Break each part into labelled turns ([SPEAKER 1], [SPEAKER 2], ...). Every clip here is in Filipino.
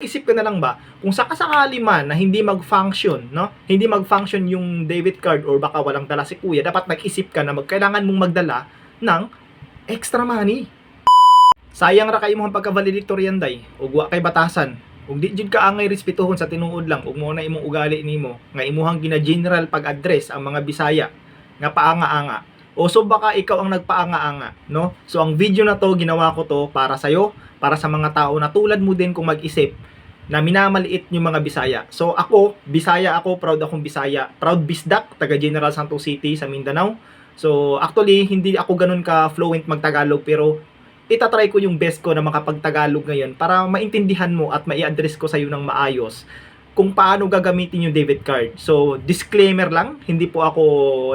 [SPEAKER 1] Isip ko na lang ba, kung sakasakali man na hindi mag-function, no? Hindi mag-function yung debit card or baka walang dala si kuya, dapat nag-isip ka na kailangan mong magdala ng extra money. Sayang ra kay imong pagka-valedictorian day, ug wa kay batasan. Ug di jud ka angay respetuhon sa tinuod lang, ug mo na imong ugali nimo nga imuhang gina-general pag-address ang mga Bisaya nga paanga-anga. O so baka ikaw ang nagpaanga-anga, no? So ang video na to ginawa ko to para sa iyo, para sa mga tao na tulad mo din kung mag-isip na minamaliit yung mga Bisaya. So ako, Bisaya ako, proud akong Bisaya. Proud Bisdak, taga General Santos City sa Mindanao. So actually, hindi ako ganun ka fluent magtagalog pero itatry ko yung best ko na makapagtagalog ngayon para maintindihan mo at mai-address ko sa iyo ng maayos kung paano gagamitin yung debit card. So disclaimer lang, hindi po ako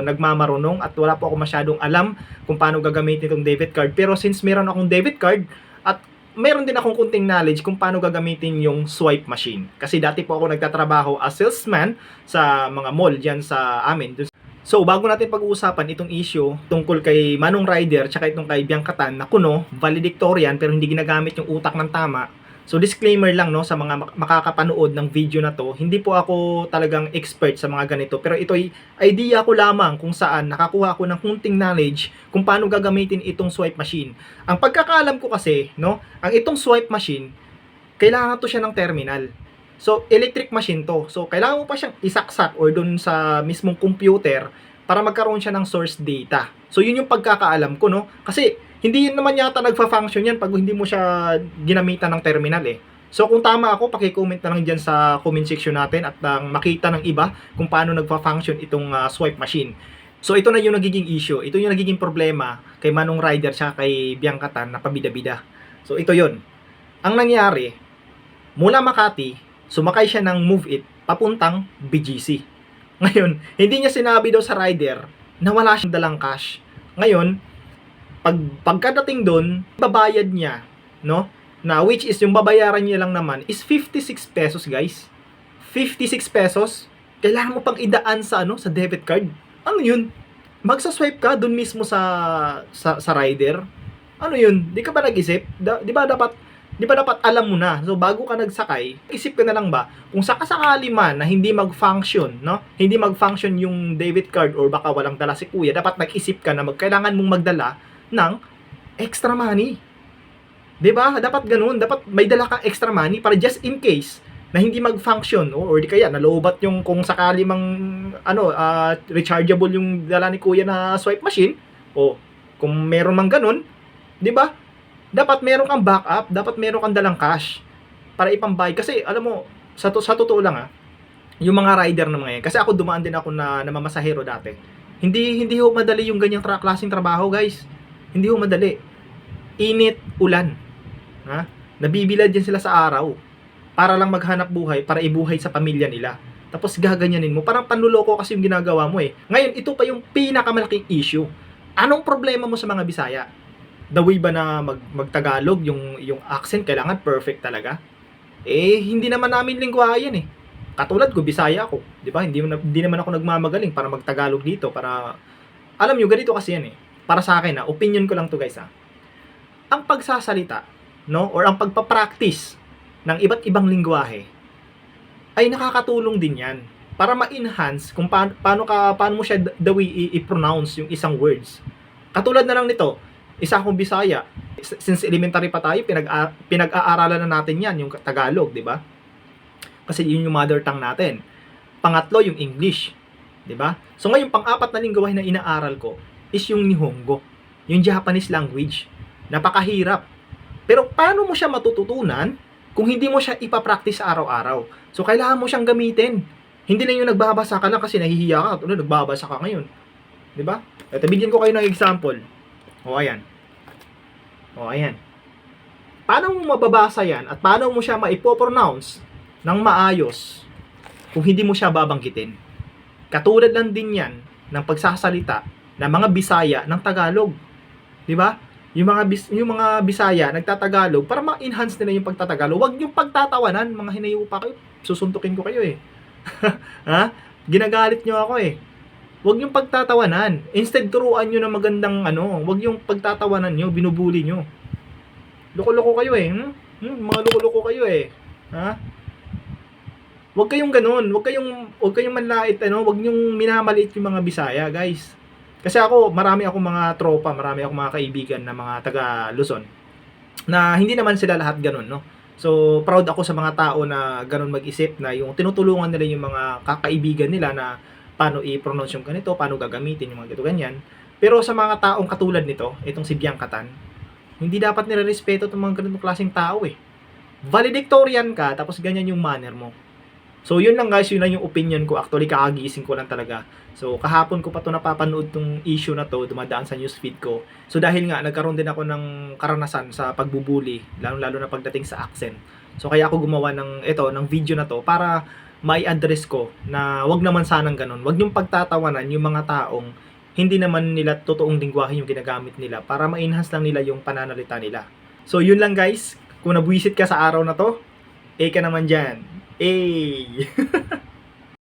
[SPEAKER 1] nagmamarunong at wala po ako masyadong alam kung paano gagamitin itong debit card. Pero since meron akong debit card at meron din akong kunting knowledge kung paano gagamitin yung swipe machine. Kasi dati po ako nagtatrabaho as salesman sa mga mall dyan sa amin. So, bago natin pag-uusapan itong issue tungkol kay Manong Rider tsaka itong kay Biangkatan na kuno, valedictorian pero hindi ginagamit yung utak ng tama. So, disclaimer lang no sa mga makakapanood ng video na to, hindi po ako talagang expert sa mga ganito. Pero ito'y idea ko lamang kung saan nakakuha ko ng kunting knowledge kung paano gagamitin itong swipe machine. Ang pagkakaalam ko kasi, no, ang itong swipe machine, kailangan to siya ng terminal. So, electric machine to. So, kailangan mo pa siyang isaksak or dun sa mismong computer para magkaroon siya ng source data. So, yun yung pagkakaalam ko, no? Kasi, hindi yun naman yata nagfa-function yan pag hindi mo siya ginamitan ng terminal eh. So, kung tama ako, paki-comment na lang dyan sa comment section natin at makita ng iba kung paano nagfa-function itong swipe machine. So, ito na yung nagiging issue. Ito yung nagiging problema kay Manong Rider siya kay Biangkatan na pabida-bida. So, ito yon. Ang nangyari, mula Makati, sumakay siya ng Move It papuntang BGC. Ngayon, hindi niya sinabi daw sa rider na wala siyang dalang cash. Ngayon, pagkadating doon, babayad niya, no? Na which is yung babayaran niya lang naman is 56 pesos, guys. 56 pesos. Kailangan mo pang idaan sa sa debit card. Ano 'yun? Magsa-swipe ka doon mismo sa rider. Ano 'yun? Di ka ba nag-isip? Di ba dapat alam mo na. So bago ka nagsakay, isip ka na lang ba kung sakasakali man na hindi mag-function, no? Hindi mag-function yung debit card or baka walang dala si kuya, dapat nag-isip ka na kailangan mong magdala ng extra money. 'Di ba? Dapat ganoon, dapat may dala kang extra money para just in case na hindi mag-function or di kaya nalobat yung kung sakali mang rechargeable yung dala ni kuya na swipe machine o kung meron mang ganoon, 'di ba? Dapat meron kang backup, dapat meron kang dalang cash para ipambayad kasi alam mo sa totoo lang yung mga rider na mga yan, kasi ako dumaan din ako na namamasahero dati. Hindi ho madali yung ganyang klaseng trabaho, guys. Hindi ho madali. Init, ulan. Ha? Nabibilad yan sila sa araw para lang maghanap buhay, para ibuhay sa pamilya nila. Tapos gaganyanin mo. Parang panluloko kasi yung ginagawa mo eh. Ngayon, ito pa yung pinakamalaking issue. Anong problema mo sa mga Bisaya? The way ba na magtagalog, yung accent, kailangan perfect talaga? Eh, hindi naman namin lingwahe yan eh. Katulad ko, Bisaya ako. Di ba? Hindi naman ako nagmamagaling para magtagalog dito. Para, alam nyo, ganito kasi yan eh. Para sa akin opinion ko lang to guys ang pagsasalita, no, or ang pagpapractice ng iba't ibang lingwahe ay nakakatulong din yan para ma-enhance kung paano mo siya the way i-pronounce yung isang words. Katulad na lang nito, isa akong Bisaya. Since elementary pa tayo, pinag-aaralan na natin yan, yung Tagalog, di ba? Kasi yun yung mother tongue natin. Pangatlo, yung English, di ba? So ngayon, pang-apat na lingwahe na inaaral ko is yung Nihongo, yung Japanese language. Napakahirap. Pero paano mo siya matututunan kung hindi mo siya ipapractice araw-araw? So kailangan mo siyang gamitin. Hindi lang yung nagbabasa ka lang kasi nahihiya ka. Tulad, nagbabasa ka ngayon. Di ba? Ito, bigyan ko kayo ng example. O, ayan. O, ayan. Paano mo mababasa yan at paano mo siya maipopronounce ng maayos kung hindi mo siya babanggitin? Katulad lang din yan ng pagsasalita ng mga Bisaya ng Tagalog. 'Di ba? Yung mga Bisaya nagtatagalog para ma-enhance nila yung pagtatagalog. Huwag yung pagtatawanan, mga hinayo pa kayo. Susuntukin ko kayo eh. Ha? Ginagalit nyo ako eh. Huwag yung pagtatawanan. Instead, turuan nyo ng magandang huwag yung pagtatawanan nyo, binubuli nyo. Loko-loko kayo eh. Mga loko-loko kayo eh. Ha? Huwag kayong manlait huwag niyong minamaliit yung mga Bisaya, guys. Kasi ako, marami akong mga tropa, marami akong mga kaibigan na mga taga Luzon na hindi naman sila lahat gano'n, no. So, proud ako sa mga tao na gano'n mag-isip na yung tinutulungan nila yung mga kakaibigan nila na paano i-pronounce yung ganito, paano gagamitin yung mga ganito, ganyan. Pero sa mga taong katulad nito, itong si Biang Katan, hindi dapat nirerespeto itong mga ganitong klaseng tao eh. Valedictorian ka, tapos ganyan yung manner mo. So, yun lang guys, yun lang yung opinion ko. Actually, kakagising ko lang talaga. So, kahapon ko pa to napapanood tong issue na to, dumadaan sa newsfeed ko. So, dahil nga, nagkaroon din ako ng karanasan sa pagbubuli, lalo na pagdating sa accent. So, kaya ako gumawa ng video na to para mai-address ko na wag naman sanang ganun. Wag niyong pagtatawanan yung mga taong hindi naman nila totoong lingwahe yung ginagamit nila para ma-enhance lang nila yung pananalita nila. So, yun lang guys. Kung nabwisit ka sa araw na to, ka naman dyan. Eh.